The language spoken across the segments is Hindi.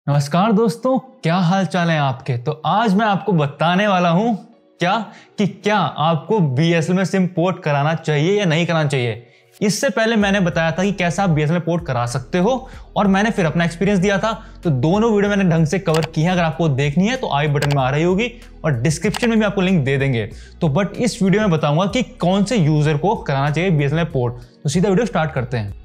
नमस्कार दोस्तों, क्या हाल चाल है आपके। तो आज मैं आपको बताने वाला हूं क्या आपको बीएसएनएल में सिम पोर्ट कराना चाहिए या नहीं कराना चाहिए। इससे पहले मैंने बताया था कि कैसे आप बीएसएनएल पोर्ट करा सकते हो और मैंने फिर अपना एक्सपीरियंस दिया था। तो दोनों वीडियो मैंने ढंग से कवर की है। अगर आपको देखनी है तो आई बटन में आ रही होगी और डिस्क्रिप्शन में भी आपको लिंक दे देंगे। तो बट इस वीडियो में बताऊंगा कि कौन से यूजर को कराना चाहिए बीएसएनएल पोर्ट। तो सीधा वीडियो स्टार्ट करते हैं।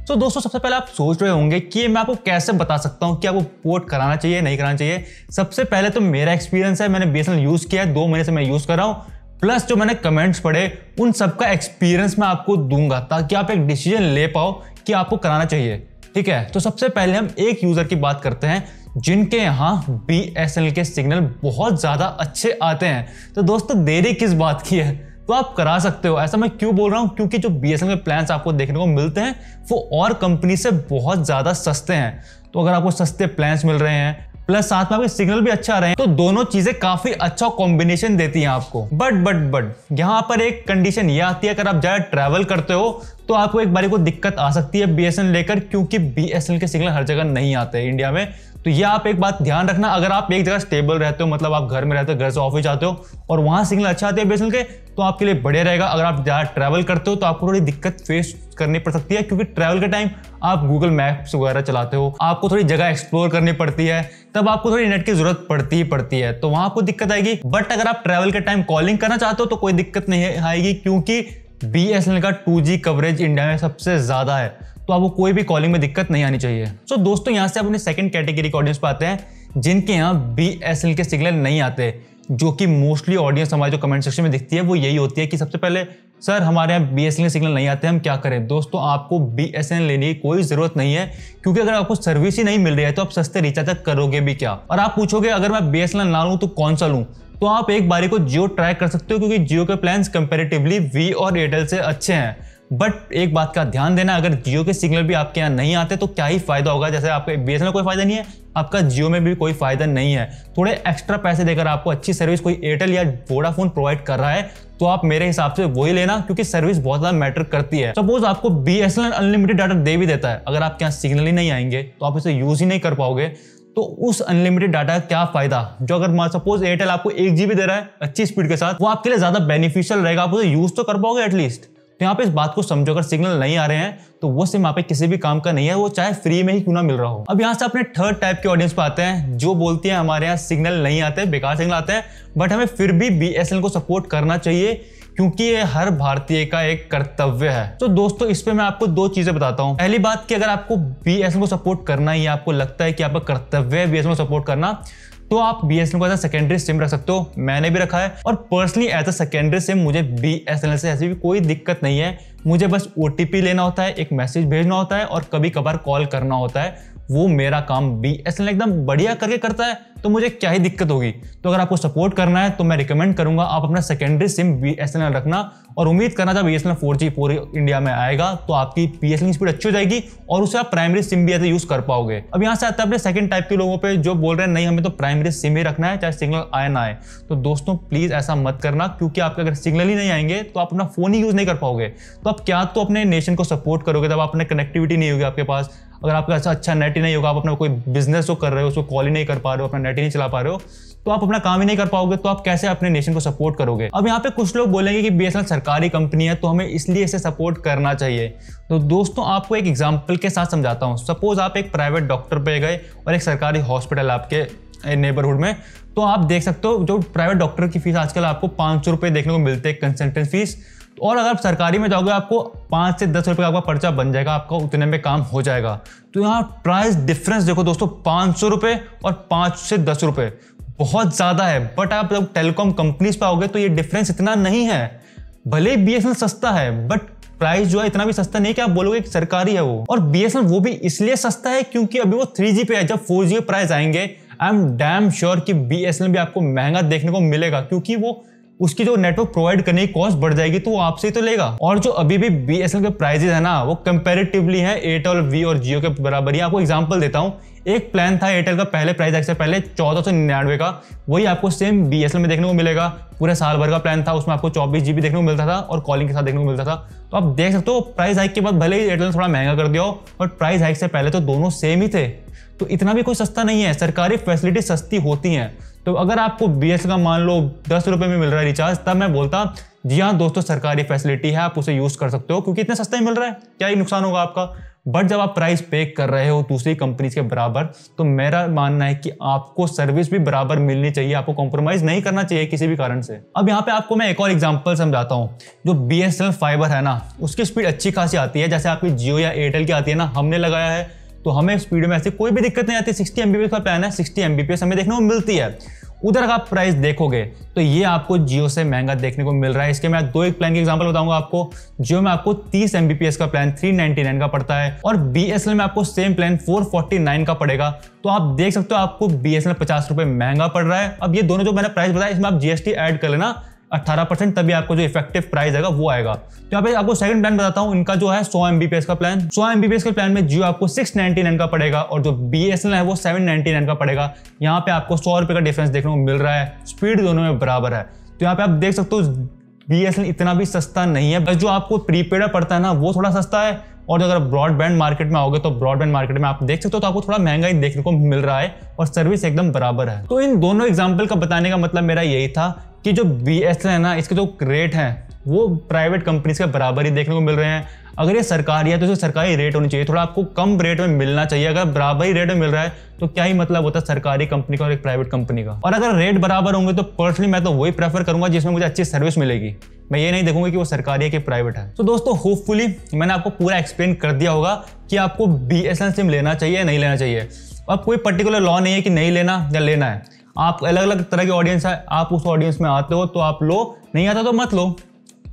तो दोस्तों, सबसे पहले आप सोच रहे होंगे कि मैं आपको कैसे बता सकता हूं कि आपको पोर्ट कराना चाहिए नहीं कराना चाहिए। सबसे पहले तो मेरा एक्सपीरियंस है, मैंने बीएसएनएल यूज किया है, 2 महीने से मैं यूज कर रहा हूं। प्लस जो मैंने कमेंट्स पढ़े उन सबका एक्सपीरियंस मैं आपको दूंगा ताकि आप एक डिसीजन ले पाओ कि आपको कराना चाहिए। ठीक है, तो सबसे पहले हम एक यूजर की बात करते हैं जिनके यहाँ बीएसएनएल के सिग्नल बहुत ज्यादा अच्छे आते हैं। तो दोस्तों, देरी किस बात की है, तो आप करा सकते हो। ऐसा मैं क्यों बोल रहा हूं, क्योंकि जो बीएसएनएल के प्लान्स आपको देखने को मिलते हैं वो और कंपनी से बहुत ज्यादा सस्ते हैं। तो अगर आपको सस्ते प्लान्स मिल रहे हैं प्लस साथ में आपके सिग्नल भी अच्छा आ रहे हैं तो दोनों चीजें काफी अच्छा कॉम्बिनेशन देती हैं आपको। बट यहाँ पर एक कंडीशन ये आती है, अगर आप ज्यादा ट्रैवल करते हो तो आपको एक बारी को दिक्कत आ सकती है बीएसएनएल लेकर, क्योंकि बीएसएनएल के सिग्नल हर जगह नहीं आते इंडिया में। तो ये आप एक बात ध्यान रखना। अगर आप एक जगह स्टेबल रहते हो, मतलब आप घर में रहते हो, घर से ऑफिस जाते हो और वहां सिग्नल अच्छा आते हैं बीएसएनएल के, तो आपके लिए बढ़िया रहेगा। अगर आप ज्यादा ट्रैवल करते हो तो आपको थोड़ी दिक्कत फेस करनी पड़ सकती है, क्योंकि ट्रैवल के टाइम आप गूगल मैप्स वगैरह चलाते हो, आपको थोड़ी जगह एक्सप्लोर करनी पड़ती है, तब आपको थोड़ी नेट की जरूरत पड़ती है, तो वहां आपको दिक्कत आएगी। बट अगर आप ट्रैवल के टाइम कॉलिंग करना चाहते हो तो कोई दिक्कत नहीं आएगी, क्योंकि बीएसएनएल का 2G कवरेज इंडिया में सबसे ज्यादा है, तो आपको कोई भी कॉलिंग में दिक्कत नहीं आनी चाहिए। तो दोस्तों, यहाँ से अपने सेकंड कैटेगरी के ऑडियंस पे आते हैं जिनके यहाँ बीएसएनएल के सिग्नल नहीं आते, जो कि मोस्टली ऑडियंस हमारे जो कमेंट सेक्शन में दिखती है वो यही होती है कि सबसे पहले सर हमारे यहाँ बीएसएनएल के सिग्नल नहीं आते, हम क्या करें। दोस्तों, आपको बीएसएनएल लेने की कोई जरूरत नहीं है, क्योंकि अगर आपको सर्विस ही नहीं मिल रही है तो आप सस्ते रिचार्ज करोगे भी क्या। और आप पूछोगे अगर मैं बीएसएनएल ना लूं तो कौन सा लूं, तो आप एक बारी को जियो ट्राई कर सकते हो, क्योंकि जियो के प्लान्स कंपैरेटिवली वी और एयरटेल से अच्छे हैं। बट एक बात का ध्यान देना, अगर जियो के सिग्नल भी आपके यहाँ नहीं आते तो क्या ही फायदा होगा। जैसे आपके बीएसएनएल कोई फायदा नहीं है, आपका जियो में भी कोई फायदा नहीं है। थोड़े एक्स्ट्रा पैसे देकर आपको अच्छी सर्विस कोई एयरटेल या वोडाफोन प्रोवाइड कर रहा है तो आप मेरे हिसाब से वही लेना, क्योंकि सर्विस बहुत ज्यादा मैटर करती है। सपोज आपको बीएसएनएल अनलिमिटेड डाटा दे भी देता है, अगर आपके यहाँ सिग्नल ही नहीं आएंगे तो आप इसे यूज ही नहीं कर पाओगे, तो उस अनलिमिटेड डाटा का क्या फायदा। जो अगर सपोज एयरटेल आपको 1 GB दे रहा है अच्छी स्पीड के साथ, वो आपके लिए ज्यादा बेनिफिशियल रहेगा, आप उसे यूज तो कर पाओगे एटलीस्ट। तो यहाँ पे इस बात को समझो, अगर सिग्नल नहीं आ रहे हैं तो वो सिम यहाँ पे किसी भी काम का नहीं है, वो चाहे फ्री में ही क्यों ना मिल रहा हो। अब यहाँ से अपने थर्ड टाइप के ऑडियंस पे आते हैं जो बोलती है हमारे यहाँ सिग्नल नहीं आते, बेकार सिग्नल आते हैं, बट हमें फिर भी बीएसएनएल को सपोर्ट करना चाहिए, क्योंकि ये हर भारतीय का एक कर्तव्य है। तो दोस्तों, इस पे मैं आपको 2 चीजें बताता हूँ। पहली बात कि अगर आपको बीएसएनएल को सपोर्ट करना ही, आपको लगता है कि आपका कर्तव्य है बीएसएनएल को सपोर्ट करना, तो आप बीएसएनएल को एज अ सेकेंडरी सिम रख सकते हो। मैंने भी रखा है और personally as a secondary SIM मुझे बीएसएनएल से ऐसी भी कोई दिक्कत नहीं है। मुझे बस ओटीपी लेना होता है, एक मैसेज भेजना होता है और कभी कभार कॉल करना होता है, वो मेरा काम बीएसएनएल एकदम बढ़िया करके करता है, तो मुझे क्या ही दिक्कत होगी। तो अगर आपको सपोर्ट करना है तो मैं रिकमेंड करूंगा आप अपना सेकेंडरी सिम बीएसएनएल रखना और उम्मीद करना जब बीएसएनएल 4G पूरे इंडिया में आएगा तो आपकी बीएसएनएल की स्पीड अच्छी हो जाएगी और उसे आप प्राइमरी सिम भी ऐसे यूज कर पाओगे। अब यहाँ से आता है अपने सेकंड टाइप के लोगों पे जो बोल रहे हैं नहीं हमें तो प्राइमरी सिम ही रखना है चाहे सिग्नल आए ना आए। तो दोस्तों, प्लीज ऐसा मत करना, क्योंकि आपके अगर सिग्नल ही नहीं आएंगे तो आप अपना फोन ही यूज नहीं कर पाओगे। तो आप क्या तो अपने नेशन को सपोर्ट करोगे, तब अपने कनेक्टिविटी नहीं होगी आपके पास, अगर आपका अच्छा नेट ही नहीं होगा, आप अपना कोई बिजनेस जो कर रहे हो उसको कॉल ही नहीं कर पा रहे हो, अपना नेट ही नहीं चला पा रहे हो, तो आप अपना काम ही नहीं कर पाओगे, तो आप कैसे अपने नेशन को सपोर्ट करोगे। अब यहाँ पे कुछ लोग बोलेंगे कि बीएसएनएल सरकारी कंपनी है तो हमें इसलिए इसे सपोर्ट करना चाहिए। तो दोस्तों, आपको एक एग्जांपल के साथ समझाता हूँ। सपोज आप एक प्राइवेट डॉक्टर पे गए और एक सरकारी हॉस्पिटल आपके नेबरहुड में, तो आप देख सकते हो जो प्राइवेट डॉक्टर की फीस आजकल आपको 500 रुपये देखने को मिलते हैं कंसल्टेंट फीस, और अगर आप सरकारी में जाओगे आपको 5 से 10 रुपये का आपका पर्चा बन जाएगा, आपका उतने में काम हो जाएगा। तो यहाँ प्राइस डिफरेंस देखो दोस्तों, 500 रुपये और 5 से 10 रुपये बहुत ज्यादा है। बट आप जब टेलीकॉम कंपनीज पे आओगे तो ये डिफरेंस इतना नहीं है। भले बीएसएनएल सस्ता है बट प्राइस जो है इतना भी सस्ता नहीं कि आप बोलोगे कि सरकारी है वो। और बीएसएनएल वो भी इसलिए सस्ता है क्योंकि अभी वो 3G पे है। जब 4G के प्राइस आएंगे आई एम डैम श्योर कि बीएसएनएल भी आपको महंगा देखने को मिलेगा, क्योंकि वो उसकी जो नेटवर्क प्रोवाइड करने की कॉस्ट बढ़ जाएगी तो वो आपसे ही तो लेगा। और जो अभी भी BSNL के प्राइजेस है ना वो कंपैरेटिवली है एयरटेल, वी और जियो के बराबर ही। आपको एग्जांपल देता हूँ, एक प्लान था एयरटेल का पहले प्राइस हाइक से पहले 1499 का, वही आपको सेम BSNL में देखने को मिलेगा। पूरे साल भर का प्लान था, उसमें आपको 24 GB देखने को मिलता था और कॉलिंग के साथ देखने को मिलता था। तो आप देख सकते हो प्राइस हाइक के बाद भले ही एयरटेल थोड़ा महंगा कर दिया हो, बट प्राइस हाइक से पहले तो दोनों सेम ही थे। तो इतना भी कोई सस्ता नहीं है, सरकारी फैसिलिटी सस्ती होती हैं। तो अगर आपको BSNL का मान लो 10 रुपए में मिल रहा है रिचार्ज, तब मैं बोलता जी हाँ दोस्तों सरकारी फैसिलिटी है, आप उसे यूज कर सकते हो क्योंकि इतना सस्ता ही मिल रहा है, क्या ही नुकसान होगा आपका। बट जब आप प्राइस पे कर रहे हो दूसरी कंपनीज के बराबर, तो मेरा मानना है कि आपको सर्विस भी बराबर मिलनी चाहिए, आपको कॉम्प्रोमाइज नहीं करना चाहिए किसी भी कारण से। अब यहाँ पे आपको मैं एक और एग्जांपल समझाता हूँ। जो BSNL फाइबर है ना उसकी स्पीड अच्छी खासी आती है, जैसे आपकी जियो या एयरटेल की आती है ना, हमने लगाया है तो हमें स्पीड में ऐसी कोई भी दिक्कत नहीं आती। 60 MBPS का प्लान है, 60 MBPS हमें देखने को मिलती है। उधर अगर आप प्राइस देखोगे तो ये आपको जियो से महंगा देखने को मिल रहा है। इसके मैं दो एक प्लान के एग्जांपल बताऊंगा आपको। जियो में आपको 30 MBPS का प्लान 399 का पड़ता है और BSNL में आपको सेम प्लान 449 का पड़ेगा। तो आप देख सकते हो आपको BSNL 50 रुपए महंगा पड़ रहा है। अब ये दोनों जो मैंने प्राइस बताया इसमें आप GST ऐड कर लेना 18%, तभी आपको जो इफेक्टिव प्राइस आएगा वो आएगा। तो यहाँ पे आपको सेकंड प्लान बताता हूँ, इनका जो है 100 MBPS का प्लान। 100 MBPS के प्लान में जियो आपको 699 का पड़ेगा और जो BSNL है वो 799 का पड़ेगा। यहाँ पे आपको 100 रुपए का डिफरेंस देखने को मिल रहा है, स्पीड दोनों में बराबर है। तो यहाँ पे आप देख सकते हो BSNL इतना भी सस्ता नहीं है, बस जो आपको प्रीपेड पड़ता है ना वो थोड़ा सस्ता है। और अगर ब्रॉडबैंड मार्केट में आओगे तो ब्रॉडबैंड मार्केट में आप देख सकते हो तो आपको थोड़ा महंगा ही देखने को मिल रहा है और सर्विस एकदम बराबर है। तो इन दोनों एग्जाम्पल का बताने का मतलब मेरा यही था कि जो BSNL है ना इसके जो रेट हैं वो प्राइवेट कंपनीज के बराबर ही देखने को मिल रहे हैं। अगर ये सरकारी है तो इसे सरकारी रेट होनी चाहिए, थोड़ा आपको कम रेट में मिलना चाहिए। अगर बराबर ही रेट में मिल रहा है तो क्या ही मतलब होता है सरकारी कंपनी का और एक प्राइवेट कंपनी का। और अगर रेट बराबर होंगे तो पर्सनली मैं तो वही प्रेफर करूंगा जिसमें मुझे अच्छी सर्विस मिलेगी। मैं ये नहीं देखूंगा कि वो सरकारी है कि प्राइवेट है। तो दोस्तों होपफुली मैंने आपको पूरा एक्सप्लेन कर दिया होगा कि आपको BSNL सिम लेना चाहिए या नहीं लेना चाहिए। अब कोई पर्टिकुलर लॉ नहीं है कि नहीं लेना या लेना है, आप अलग अलग तरह की ऑडियंस है, आप उस ऑडियंस में आते हो तो आप लो, नहीं आता तो मत लो,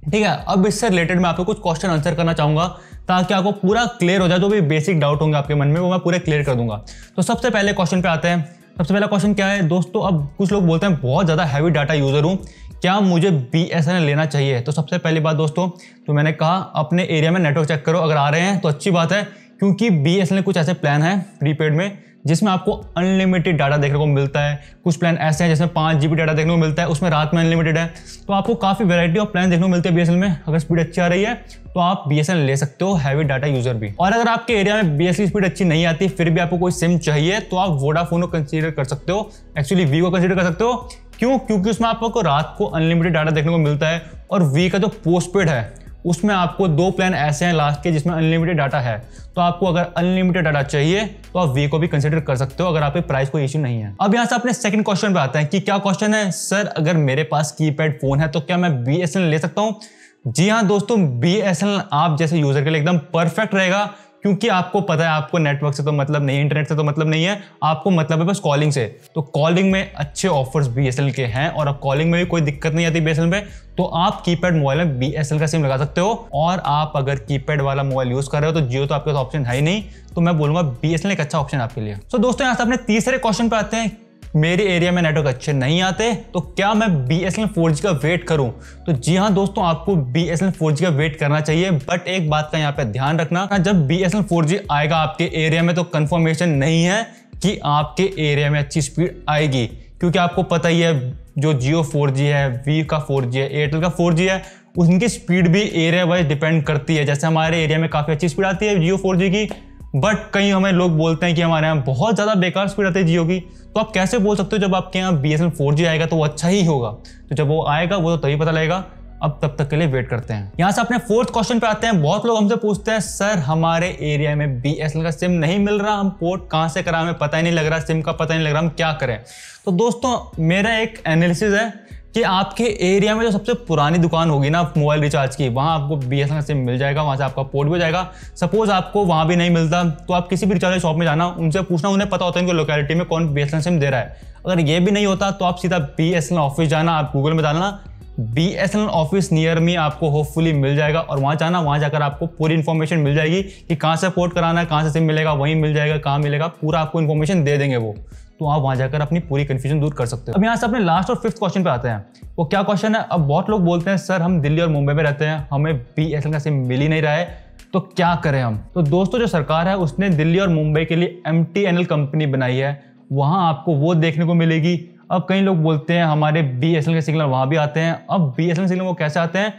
ठीक है। अब इससे रिलेटेड मैं आपको कुछ क्वेश्चन आंसर करना चाहूंगा ताकि आपको पूरा क्लियर हो जाए, जो भी बेसिक डाउट होंगे आपके मन में वो मैं पूरे क्लियर कर दूंगा। तो सबसे पहले क्वेश्चन पे आते हैं। सबसे पहला क्वेश्चन क्या है दोस्तों, अब कुछ लोग बोलते हैं बहुत ज़्यादा हैवी डाटा यूज़र हूँ, क्या मुझे BSNL लेना चाहिए? तो सबसे पहली बात दोस्तों, तो मैंने कहा अपने एरिया में नेटवर्क चेक करो, अगर आ रहे हैं तो अच्छी बात है, क्योंकि BSNL कुछ ऐसे प्लान है प्रीपेड में जिसमें आपको अनलिमिटेड डाटा देखने को मिलता है। कुछ प्लान ऐसे हैं जिसमें 5 GB डाटा देखने को मिलता है, उसमें रात में अनलिमिटेड है। तो आपको काफ़ी वैरायटी ऑफ प्लान देखने को मिलते हैं BSNL में। अगर स्पीड अच्छी आ रही है तो आप BSNL ले सकते हो, हैवी डाटा यूजर भी। और अगर आपके एरिया में BSNL स्पीड अच्छी नहीं आती फिर भी आपको कोई सिम चाहिए तो आप वोडाफोन को कंसीडर कर सकते हो, एक्चुअली वी को कंसीडर कर सकते हो। क्यों? क्योंकि उसमें आपको रात को अनलिमिटेड डाटा देखने को मिलता है और वी का जो पोस्टपेड है उसमें आपको 2 प्लान ऐसे हैं लास्ट के जिसमें अनलिमिटेड डाटा है। तो आपको अगर अनलिमिटेड डाटा चाहिए तो आप वी को भी कंसीडर कर सकते हो अगर आपके प्राइस कोई इश्यू नहीं है। अब यहाँ से अपने सेकंड क्वेश्चन पे आते हैं कि क्या क्वेश्चन है, सर अगर मेरे पास कीपैड फोन है तो क्या मैं BSNL ले सकता हूँ? जी हाँ दोस्तों, BSNL आप जैसे यूजर के लिए एकदम परफेक्ट रहेगा, क्योंकि आपको पता है आपको नेटवर्क से तो मतलब नहीं है, इंटरनेट से तो मतलब नहीं है, आपको मतलब है बस कॉलिंग से। तो कॉलिंग में अच्छे ऑफर्स BSNL के हैं और अब कॉलिंग में भी कोई दिक्कत नहीं आती BSNL पे। तो आप कीपैड मोबाइल में BSNL का सिम लगा सकते हो। और आप अगर कीपैड वाला मोबाइल यूज कर रहे हो तो जियो तो आपके पास ऑप्शन है ही नहीं, तो मैं बोलूंगा BSNL एक अच्छा ऑप्शन आपके लिए। तो दोस्तों यहाँ से अपने तीसरे क्वेश्चन पे आते हैं, मेरे एरिया में नेटवर्क अच्छे नहीं आते तो क्या मैं BSNL 4G का वेट करूं? तो जी हाँ दोस्तों, आपको BSNL 4G का वेट करना चाहिए। बट एक बात का यहाँ पे ध्यान रखना, जब BSNL 4G आएगा आपके एरिया में तो कंफर्मेशन नहीं है कि आपके एरिया में अच्छी स्पीड आएगी, क्योंकि आपको पता ही है जो जियो 4G है, वी का 4G है, एयरटेल का 4G है, उनकी स्पीड भी एरिया वाइज डिपेंड करती है। जैसे हमारे एरिया में काफ़ी अच्छी स्पीड आती है जियो 4G की, बट कहीं हमें लोग बोलते हैं कि हमारे यहाँ बहुत ज़्यादा बेकार स्पीड आती है जियो की। तो आप कैसे बोल सकते हो जब आपके यहाँ BSNL 4G आएगा तो वो अच्छा ही होगा? तो जब वो आएगा वो तो तभी पता लगेगा। अब तब तक के लिए वेट करते हैं। यहाँ से अपने फोर्थ क्वेश्चन पे आते हैं। बहुत लोग हमसे पूछते हैं, सर हमारे एरिया में BSNL का सिम नहीं मिल रहा, हम पोर्ट कहाँ से कराएं, हमें पता ही नहीं लग रहा, सिम का पता नहीं लग रहा, हम क्या करें? तो दोस्तों मेरा एक एनालिसिस है कि आपके एरिया में जो सबसे पुरानी दुकान होगी ना मोबाइल रिचार्ज की, वहाँ आपको BSNL का सिम मिल जाएगा, वहाँ से आपका पोर्ट भी हो जाएगा। सपोज आपको वहाँ भी नहीं मिलता तो आप किसी भी रिचार्ज शॉप में जाना, उनसे पूछना, उन्हें पता होता है उनकी लोकेलिटी में कौन BSNL सिम दे रहा है। अगर ये भी नहीं होता तो आप सीधा BSNL ऑफिस जाना, आप गूगल में डालना BSNL ऑफिस नियर मी आपको होपफुली मिल जाएगा, और वहाँ जाना, वहाँ जाकर आपको पूरी इन्फॉर्मेशन मिल जाएगी कि कहाँ से पोर्ट कराना है, कहाँ से सिम मिलेगा, वहीं मिल जाएगा, कहाँ मिलेगा, पूरा आपको इन्फॉर्मेशन दे देंगे वो। तो आप वहाँ जाकर अपनी पूरी कन्फ्यूजन दूर कर सकते हो। अब यहाँ से अपने लास्ट और 5th क्वेश्चन पे आते हैं। वो क्या क्वेश्चन है? अब बहुत लोग बोलते हैं सर हम दिल्ली और मुंबई में रहते हैं, हमें BSNL का सिम मिल ही नहीं रहा है, तो क्या करें हम? तो दोस्तों जो सरकार है उसने दिल्ली और मुंबई के लिए MTNL कंपनी बनाई है, वहाँ आपको वो देखने को मिलेगी। अब कई लोग बोलते हैं हमारे BSNL के सिग्नल वहाँ भी आते हैं। अब BSNL सिग्नल वो कैसे आते हैं?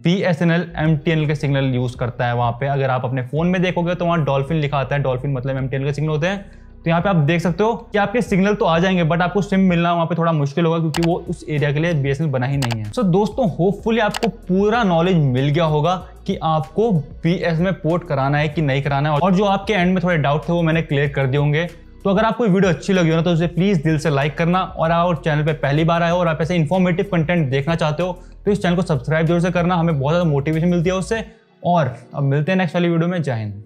BSNL MTNL के सिग्नल यूज़ करता है वहाँ पे। अगर आप अपने फ़ोन में देखोगे तो वहाँ डॉल्फिन लिखा आता है, डॉल्फिन मतलब MTNL के सिग्नल होते हैं। तो यहाँ पे आप देख सकते हो कि आपके सिग्नल तो आ जाएंगे, बट आपको सिम मिलना वहाँ पे थोड़ा मुश्किल होगा, क्योंकि वो उस एरिया के लिए BSNL बना ही नहीं है। सो दोस्तों होपफुली आपको पूरा नॉलेज मिल गया होगा कि आपको BSNL में पोर्ट कराना है कि नहीं कराना है, और जो आपके एंड में थोड़े डाउट थे वो मैंने क्लियर कर दिए होंगे। तो अगर आपको वीडियो अच्छी लगी हो ना तो उसे प्लीज़ दिल से लाइक करना, और आप चैनल पे पहली बार आए हो और आप ऐसे इन्फॉर्मेटिव कंटेंट देखना चाहते हो तो इस चैनल को सब्सक्राइब जरूर से करना, हमें बहुत ज़्यादा मोटिवेशन मिलती है उससे। और अब मिलते हैं नेक्स्ट वाली वीडियो में। जय हिंद।